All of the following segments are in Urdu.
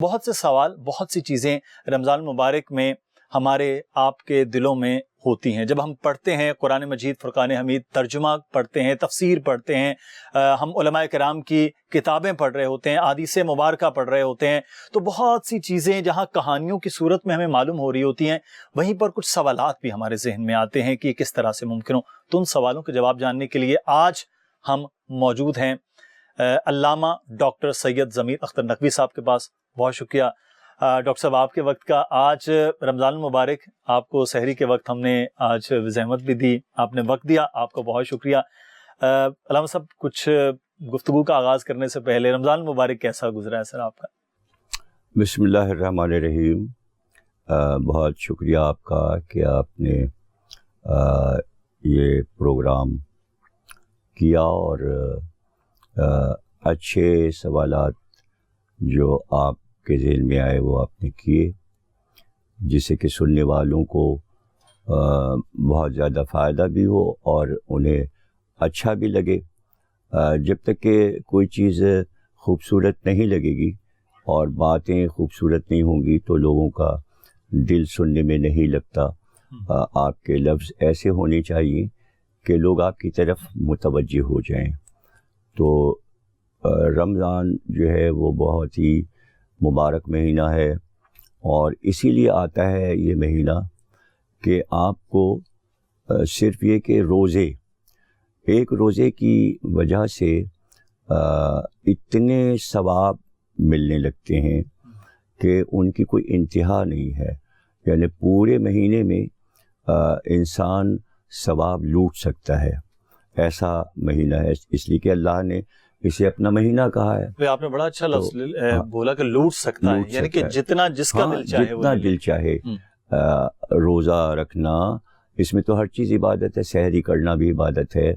بہت سے سوال، بہت سی چیزیں رمضان مبارک میں ہمارے آپ کے دلوں میں ہوتی ہیں. جب ہم پڑھتے ہیں قرآن مجید، فرقان حمید ترجمہ پڑھتے ہیں، تفسیر پڑھتے ہیں، ہم علماء کرام کی کتابیں پڑھ رہے ہوتے ہیں، احادیث مبارکہ پڑھ رہے ہوتے ہیں، تو بہت سی چیزیں جہاں کہانیوں کی صورت میں ہمیں معلوم ہو رہی ہوتی ہیں، وہیں پر کچھ سوالات بھی ہمارے ذہن میں آتے ہیں کہ کس طرح سے ممکن ہو. تو ان سوالوں کے جواب جاننے کے لیے آج ہم موجود ہیں علامہ ڈاکٹر سید ضمیر اختر نقوی صاحب کے پاس. بہت شکریہ ڈاکٹر صاحب آپ کے وقت کا. آج رمضان المبارک، آپ کو سحری کے وقت ہم نے آج زحمت بھی دی، آپ نے وقت دیا، آپ کا بہت شکریہ. علامہ صاحب، کچھ گفتگو کا آغاز کرنے سے پہلے رمضان المبارک کیسا گزرا ہے سر آپ کا؟ بسم اللہ الرحمن الرحیم. بہت شکریہ آپ کا کہ آپ نے یہ پروگرام کیا اور اچھے سوالات جو آپ کے ذہن میں آئے وہ آپ نے کیے، جس سے کہ سننے والوں کو بہت زیادہ فائدہ بھی ہو اور انہیں اچھا بھی لگے. جب تک کہ کوئی چیز خوبصورت نہیں لگے گی اور باتیں خوبصورت نہیں ہوں گی تو لوگوں کا دل سننے میں نہیں لگتا. آپ کے لفظ ایسے ہونے چاہیے کہ لوگ آپ کی طرف متوجہ ہو جائیں. تو رمضان جو ہے وہ بہت ہی مبارک مہینہ ہے، اور اسی لیے آتا ہے یہ مہینہ کہ آپ کو صرف یہ کہ ایک روزے کی وجہ سے اتنے ثواب ملنے لگتے ہیں کہ ان کی کوئی انتہا نہیں ہے. یعنی پورے مہینے میں انسان ثواب لوٹ سکتا ہے، ایسا مہینہ ہے. اس لیے کہ اللہ نے اسے اپنا مہینہ کہا ہے. آپ نے بڑا اچھا لفظ بولا کہ لوٹ سکتا ہے، یعنی کہ جتنا جس کا دل چاہے، جتنا دل چاہے. روزہ رکھنا، اس میں تو ہر چیز عبادت ہے. سحری کرنا بھی عبادت ہے،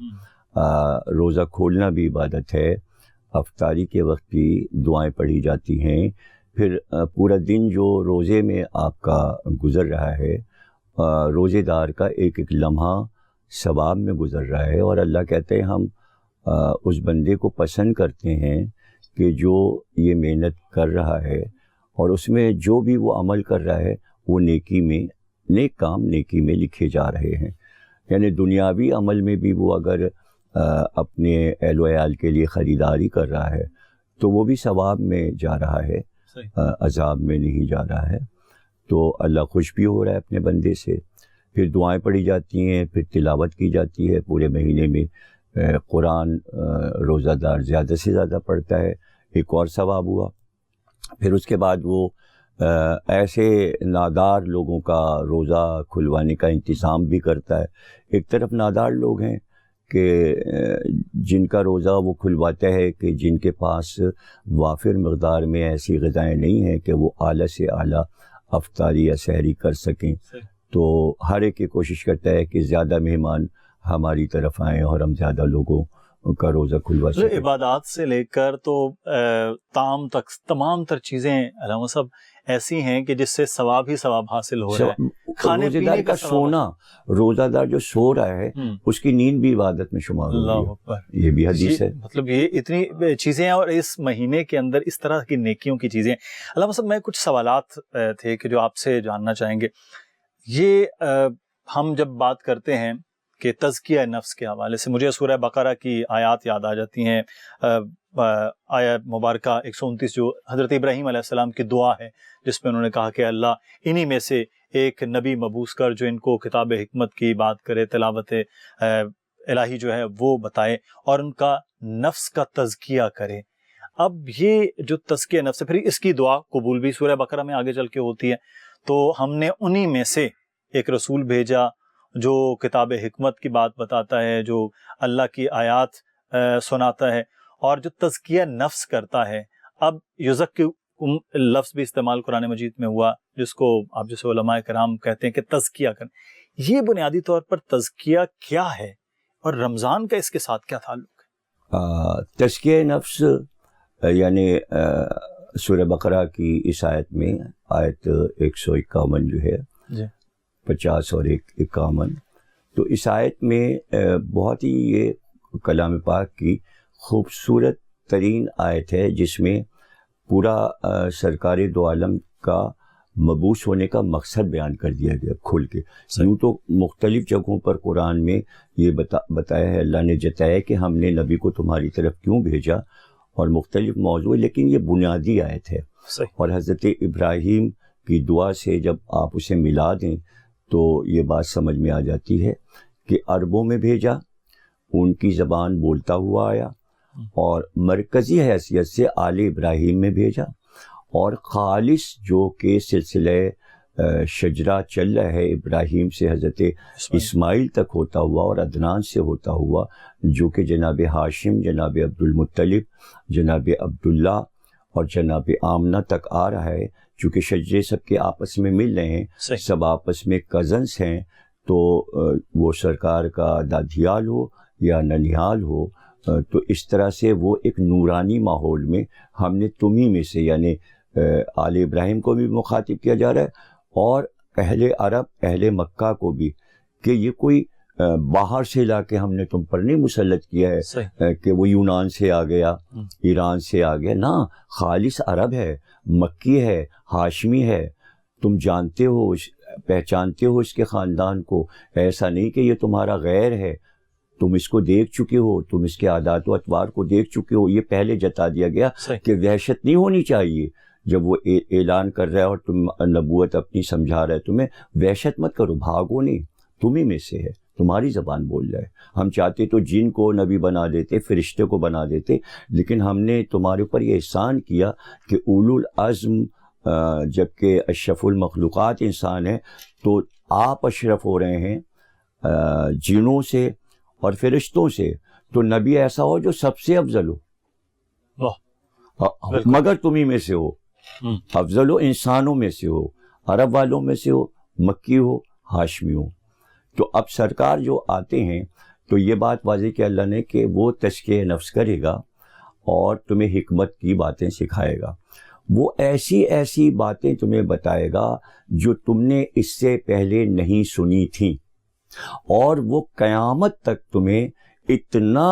روزہ کھولنا بھی عبادت ہے. افطاری کے وقت بھی دعائیں پڑھی جاتی ہیں. پھر پورا دن جو روزے میں آپ کا گزر رہا ہے، روزے دار کا ایک ایک لمحہ ثواب میں گزر رہا ہے. اور اللہ کہتے ہیں ہم اس بندے کو پسند کرتے ہیں کہ جو یہ محنت کر رہا ہے اور اس میں جو بھی وہ عمل کر رہا ہے وہ نیک کام نیکی میں لکھے جا رہے ہیں. یعنی دنیاوی عمل میں بھی وہ اگر اپنے اہل و عیال کے لیے خریداری کر رہا ہے تو وہ بھی ثواب میں جا رہا ہے، عذاب میں نہیں جا رہا ہے. تو اللہ خوش بھی ہو رہا ہے اپنے بندے سے. پھر دعائیں پڑھی جاتی ہیں، پھر تلاوت کی جاتی ہے. پورے مہینے میں قرآن روزہ دار زیادہ سے زیادہ پڑھتا ہے، ایک اور ثواب ہوا. پھر اس کے بعد وہ ایسے نادار لوگوں کا روزہ کھلوانے کا انتظام بھی کرتا ہے. ایک طرف نادار لوگ ہیں کہ جن کا روزہ وہ کھلواتا ہے کہ جن کے پاس وافر مقدار میں ایسی غذائیں نہیں ہیں کہ وہ اعلیٰ سے اعلیٰ افطاری یا سحری کر سکیں. تو ہر ایک کی کوشش کرتا ہے کہ زیادہ مہمان ہماری طرف آئیں اور ہم زیادہ لوگوں کا روزہ کھلوا سکیں. عبادات سے لے کر تو طعام تک تمام تر چیزیں علامہ صاحب ایسی ہیں کہ جس سے ثواب ہی ثواب حاصل ہو رہا ہے. کھانے پینے کا سونا، روزہ دار جو سو رہا ہے اس کی نیند بھی عبادت میں شمار ہوگی. یہ بھی حدیث ہے. مطلب یہ اتنی چیزیں ہیں اور اس مہینے کے اندر اس طرح کی نیکیوں کی چیزیں. علامہ صاحب، میں کچھ سوالات تھے کہ جو آپ سے جاننا چاہیں گے. یہ ہم جب بات کرتے ہیں کہ تزکیہ نفس کے حوالے سے مجھے سورہ بقرہ کی آیات یاد آ جاتی ہیں. آیت مبارکہ 129 جو حضرت ابراہیم علیہ السلام کی دعا ہے، جس میں انہوں نے کہا کہ اللہ انہی میں سے ایک نبی مبعوث کر جو ان کو کتاب حکمت کی بات کرے، تلاوت الہی جو ہے وہ بتائے اور ان کا نفس کا تزکیہ کرے. اب یہ جو تزکیہ نفس ہے، پھر اس کی دعا قبول بھی سورہ بقرہ میں آگے چل کے ہوتی ہے. تو ہم نے انہی میں سے ایک رسول بھیجا جو کتاب حکمت کی بات بتاتا ہے، جو اللہ کی آیات سناتا ہے اور جو تزکیہ نفس کرتا ہے. اب یزککم لفظ بھی استعمال قرآن مجید میں ہوا، جس کو آپ جیسے علماء کرام کہتے ہیں کہ تزکیہ کریں. یہ بنیادی طور پر تزکیہ کیا ہے اور رمضان کا اس کے ساتھ کیا تعلق ہے؟ تزکیہ نفس یعنی سورہ بقرہ کی اس آیت میں آیت 151 جو ہے 50 اور 51، تو اس آیت میں بہت ہی یہ کلام پاک کی خوبصورت ترین آیت ہے، جس میں پورا سرکار دو عالم کا مبعوث ہونے کا مقصد بیان کر دیا گیا کھل کے. یوں تو مختلف جگہوں پر قرآن میں یہ بتایا ہے, اللہ نے جتایا کہ ہم نے نبی کو تمہاری طرف کیوں بھیجا, اور مختلف موضوع, لیکن یہ بنیادی آیت ہے. اور حضرت ابراہیم کی دعا سے جب آپ اسے ملا دیں تو یہ بات سمجھ میں آ جاتی ہے کہ عربوں میں بھیجا, ان کی زبان بولتا ہوا آیا, اور مرکزی حیثیت سے آل ابراہیم میں بھیجا, اور خالص جو کہ سلسلہ شجرہ چل رہا ہے ابراہیم سے حضرت اسماعیل تک ہوتا ہوا اور عدنان سے ہوتا ہوا, جو کہ جناب ہاشم, جناب عبد المطلب, جناب عبداللہ اور جناب آمنہ تک آ رہا ہے. چونکہ شجرے سب کے آپس میں مل رہے ہیں, سب آپس میں کزنس ہیں, تو وہ سرکار کا دادھیال ہو یا ننیال ہو, تو اس طرح سے وہ ایک نورانی ماحول میں ہم نے تمہیں میں سے, یعنی آل ابراہیم کو بھی مخاطب کیا جا رہا ہے, اور اہل عرب, اہل مکہ کو بھی, کہ یہ کوئی باہر سے لا کے ہم نے تم پر نہیں مسلط کیا ہے کہ وہ یونان سے آ گیا, ایران سے آ گیا, نہ, خالص عرب ہے, مکی ہے, ہاشمی ہے. تم جانتے ہو, پہچانتے ہو اس کے خاندان کو, ایسا نہیں کہ یہ تمہارا غیر ہے, تم اس کو دیکھ چکے ہو, تم اس کے عادات و اطوار کو دیکھ چکے ہو. یہ پہلے جتا دیا گیا کہ وحشت نہیں ہونی چاہیے. جب وہ اعلان کر رہا ہے اور تم نبوت اپنی سمجھا رہے, تمہیں وحشت مت کرو, بھاگو نہیں, تمہیں میں سے ہے, تمہاری زبان بول رہا ہے. ہم چاہتے تو جن کو نبی بنا دیتے, فرشتے کو بنا دیتے, لیکن ہم نے تمہارے اوپر یہ احسان کیا کہ اولو العزم جبکہ اشرف المخلوقات انسان ہے, تو آپ اشرف ہو رہے ہیں جنوں سے اور فرشتوں سے, تو نبی ایسا ہو جو سب سے افضل ہو, مگر تمہیں میں سے ہو, افضل ہو, انسانوں میں سے ہو, عرب والوں میں سے ہو, مکی ہو, ہاشمی ہو. تو اب سرکار جو آتے ہیں تو یہ بات واضح کہ اللہ نے کہ وہ تزکیہ نفس کرے گا اور تمہیں حکمت کی باتیں سکھائے گا. وہ ایسی ایسی باتیں تمہیں بتائے گا جو تم نے اس سے پہلے نہیں سنی تھیں, اور وہ قیامت تک تمہیں اتنا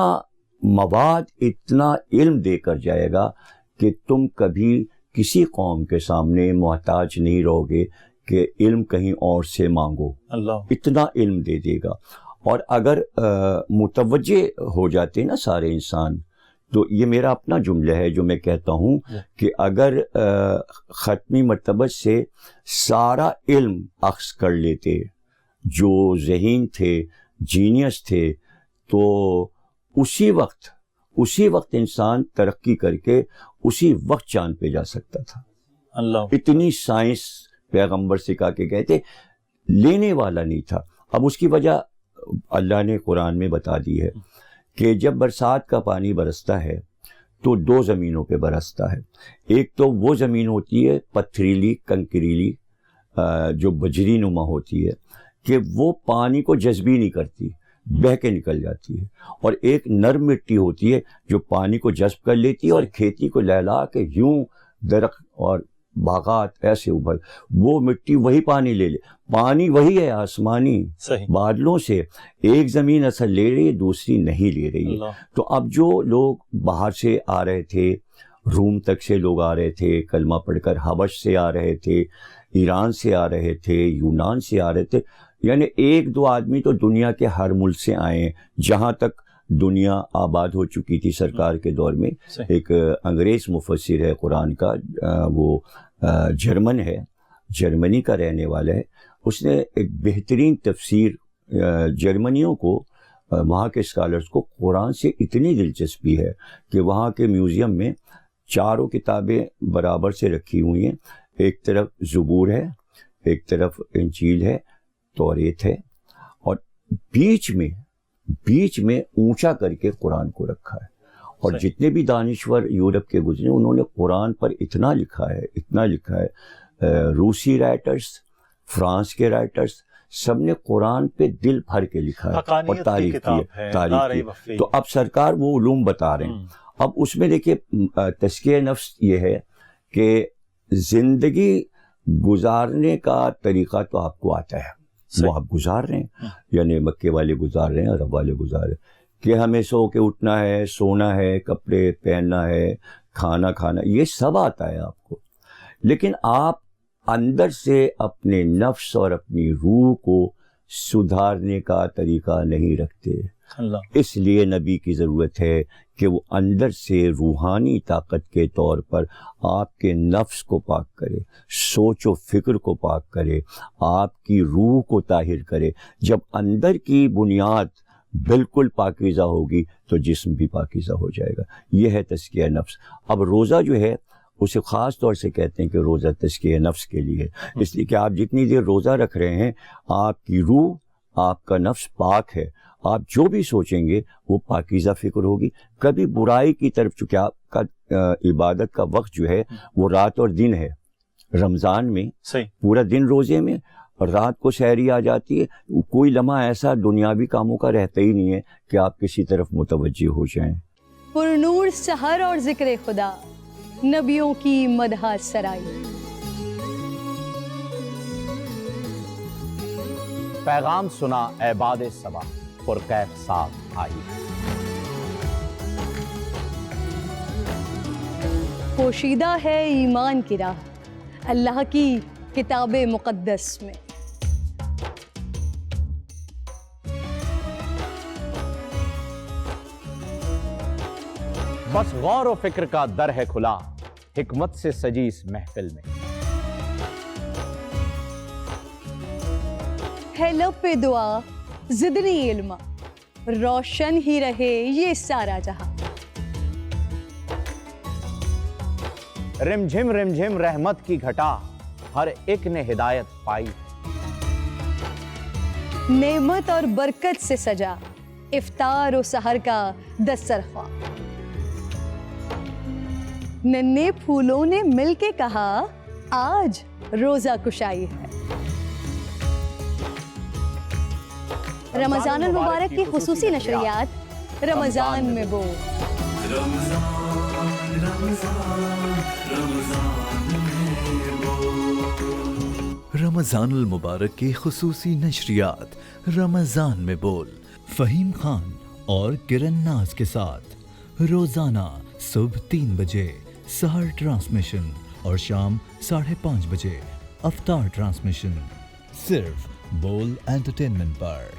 مواد, اتنا علم دے کر جائے گا کہ تم کبھی کسی قوم کے سامنے محتاج نہیں رہو گے کہ علم کہیں اور سے مانگو. اللہ اتنا علم دے دے گا. اور اگر متوجہ ہو جاتے نا سارے انسان, تو یہ میرا اپنا جملہ ہے جو میں کہتا ہوں کہ اگر ختمی مرتبہ سے سارا علم اخذ کر لیتے جو ذہین تھے, جینیس تھے, تو اسی وقت انسان ترقی کر کے اسی وقت چاند پہ جا سکتا تھا. اللہ اتنی سائنس پیغمبر سکھا کے گئے تھے, لینے والا نہیں تھا. اب اس کی وجہ اللہ نے قرآن میں بتا دی ہے کہ جب برسات کا پانی برستا ہے تو دو زمینوں پہ برستا ہے. ایک تو وہ زمین ہوتی ہے پتھریلی, کنکریلی, جو بجری نما ہوتی ہے, کہ وہ پانی کو جذب ہی نہیں کرتی, بہہ کے نکل جاتی ہے. اور ایک نرم مٹی ہوتی ہے جو پانی کو جذب کر لیتی ہے اور کھیتی کو لہلا کے یوں درخت اور باغات ایسے ابھر, وہ مٹی وہی پانی لے لے. پانی وہی ہے آسمانی بادلوں سے, ایک زمین اثر لے رہی ہے, دوسری نہیں لے رہی ہے. تو اب جو لوگ باہر سے آ رہے تھے, روم تک سے لوگ آ رہے تھے کلمہ پڑھ کر, حبش سے آ رہے تھے, ایران سے آ رہے تھے, یونان سے آ رہے تھے, یعنی ایک دو آدمی تو دنیا کے ہر ملک سے آئے ہیں. جہاں تک دنیا آباد ہو چکی تھی سرکار کے دور میں, ایک انگریز مفسر ہے قرآن کا, وہ جرمن ہے, جرمنی کا رہنے والا ہے. اس نے ایک بہترین تفسیر, جرمنیوں کو, وہاں کے اسکالرز کو قرآن سے اتنی دلچسپی ہے کہ وہاں کے میوزیم میں چاروں کتابیں برابر سے رکھی ہوئی ہیں. ایک طرف زبور ہے, ایک طرف انجیل ہے, توریت ہے, اور بیچ میں اونچا کر کے قرآن کو رکھا ہے. اور جتنے بھی دانشور یورپ کے گزرے انہوں نے قرآن پر اتنا لکھا ہے. روسی رائٹرز, فرانس کے رائٹرز, سب نے قرآن پہ دل بھر کے لکھا ہے اور تعریف کی. تو اب سرکار وہ علوم بتا رہے ہیں. اب اس میں دیکھیے تزکیہ نفس یہ ہے کہ زندگی گزارنے کا طریقہ تو آپ کو آتا ہے, وہ آپ گزار رہے ہیں, یعنی مکے والے گزار رہے ہیں, عرب والے گزار رہے ہیں کہ ہمیں سو کے اٹھنا ہے, سونا ہے, کپڑے پہننا ہے, کھانا کھانا، یہ سب آتا ہے آپ کو، لیکن آپ اندر سے اپنے نفس اور اپنی روح کو سدھارنے کا طریقہ نہیں رکھتے. اس لیے نبی کی ضرورت ہے کہ وہ اندر سے روحانی طاقت کے طور پر آپ کے نفس کو پاک کرے، سوچ و فکر کو پاک کرے، آپ کی روح کو طاہر کرے. جب اندر کی بنیاد بالکل پاکیزہ ہوگی تو جسم بھی پاکیزہ ہو جائے گا. یہ ہے تزکیہ نفس. اب روزہ جو ہے اسے خاص طور سے کہتے ہیں کہ روزہ تزکیہ نفس کے لیے، اس لیے کہ آپ جتنی دیر روزہ رکھ رہے ہیں آپ کی روح، آپ کا نفس پاک ہے. آپ جو بھی سوچیں گے وہ پاکیزہ فکر ہوگی. کبھی برائی کی طرف، چونکہ آپ کا عبادت کا وقت جو ہے وہ رات اور دن ہے. رمضان میں پورا دن روزے میں اور رات کو سحری آ جاتی ہے. کوئی لمحہ ایسا دنیاوی کاموں کا رہتا ہی نہیں ہے کہ آپ کسی طرف متوجہ ہو جائیں. پر نور سحر اور ذکر خدا، نبیوں کی مدح سرائی. پیغام سنا اے باد صبا، پرکیف صاحب آئی. پوشیدہ ہے ایمان کی راہ اللہ کی کتاب مقدس میں. بس غور و فکر کا در ہے کھلا، حکمت سے سجی اس محفل میں. ہے لب پہ دعا زدنی علما، روشن ہی رہے یہ سارا جہاں. رم جھم رحمت کی گھٹا، ہر ایک نے ہدایت پائی. نعمت اور برکت سے سجا افطار و سحر کا دسترخواں. ننھے پھولوں نے مل کے کہا آج روزہ کشائی ہے. رمضان المبارک کی خصوصی نشریات رمضان میں بول. رمضان المبارک کی خصوصی نشریات رمضان میں بول، فہیم خان اور کرن ناز کے ساتھ روزانہ صبح 3 بجے سحر ٹرانسمیشن اور شام 5:30 بجے افطار ٹرانسمیشن، صرف بول انٹرٹینمنٹ پر.